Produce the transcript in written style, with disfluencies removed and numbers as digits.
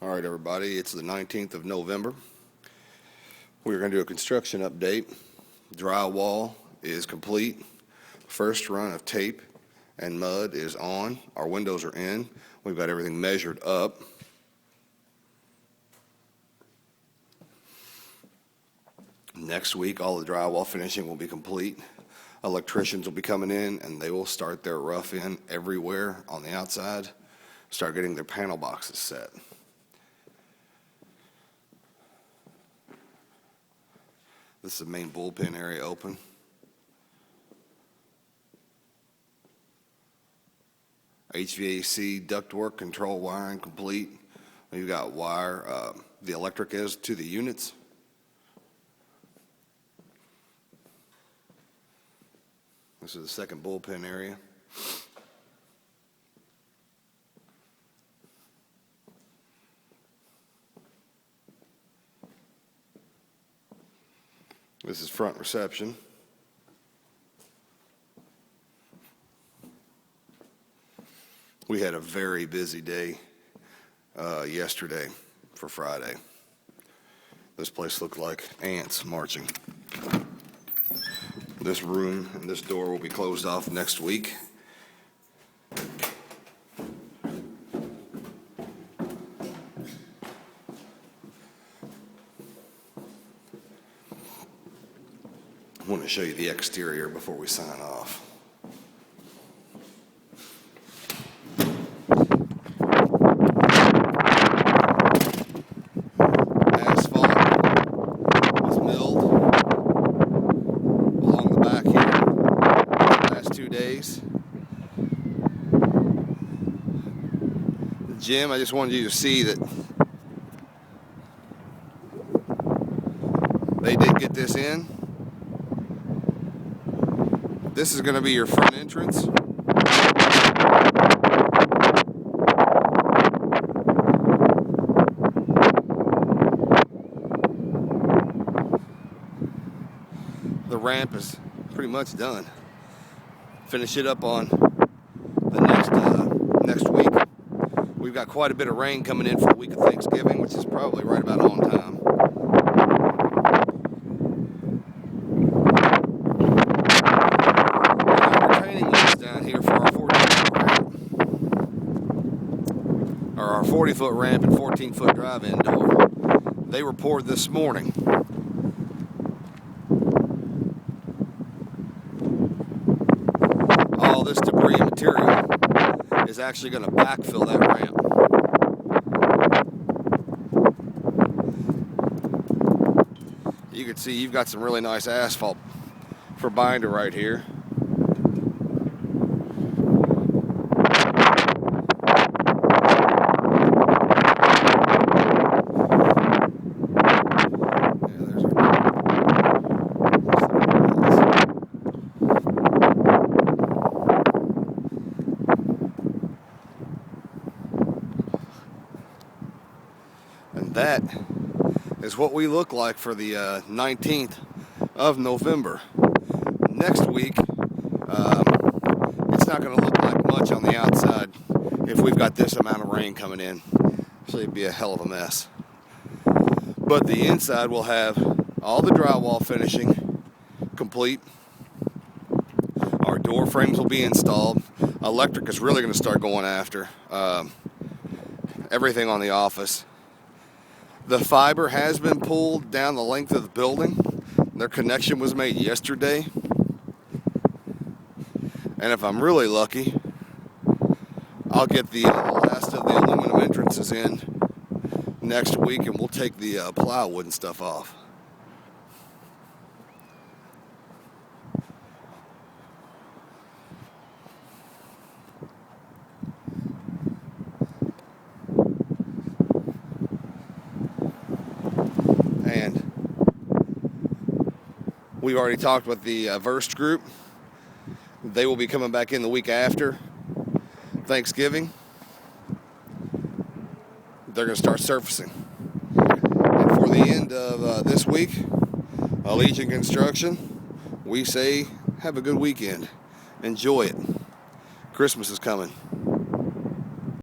All right, everybody, it's the 19th of November. We're going to do a construction update. Drywall is complete. First run of tape and mud is on. Our windows are in. We've got everything measured up. Next week, all the drywall finishing will be complete. Electricians will be coming in, and they will start their rough in everywhere on the outside, start getting their panel boxes set. This is the main bullpen area open. HVAC ductwork control wiring complete. We've got wire, the electric is to the units. This is the second bullpen area. This is front reception. We had a very busy day yesterday for Friday. This place looked like ants marching. This room and this door will be closed off next week. I want to show you the exterior before we sign off. Asphalt was milled along the back here the last 2 days. Jim, I just wanted you to see that they did get this in. This is going to be your front entrance. The ramp is pretty much done. Finish it up on the next week. We've got quite a bit of rain coming in for the week of Thanksgiving, which is probably right about on time. Our 40-foot ramp and 14-foot drive-in door. They were poured this morning. All this debris and material is actually going to backfill that ramp. You can see you've got some really nice asphalt for binder right here. And that is what we look like for the 19th of November. Next week, it's not going to look like much on the outside if we've got this amount of rain coming in. So it'd be a hell of a mess. But the inside will have all the drywall finishing complete. Our door frames will be installed. Electric is really going to start going after everything on the office. The fiber has been pulled down the length of the building. Their connection was made yesterday. And if I'm really lucky, I'll get the last of the aluminum entrances in next week, and we'll take the plywood and stuff off. And we've already talked with the Verst group. They will be coming back in the week after Thanksgiving. They're going to start surfacing. And for the end of this week, Allegiant Construction, we say have a good weekend. Enjoy it. Christmas is coming.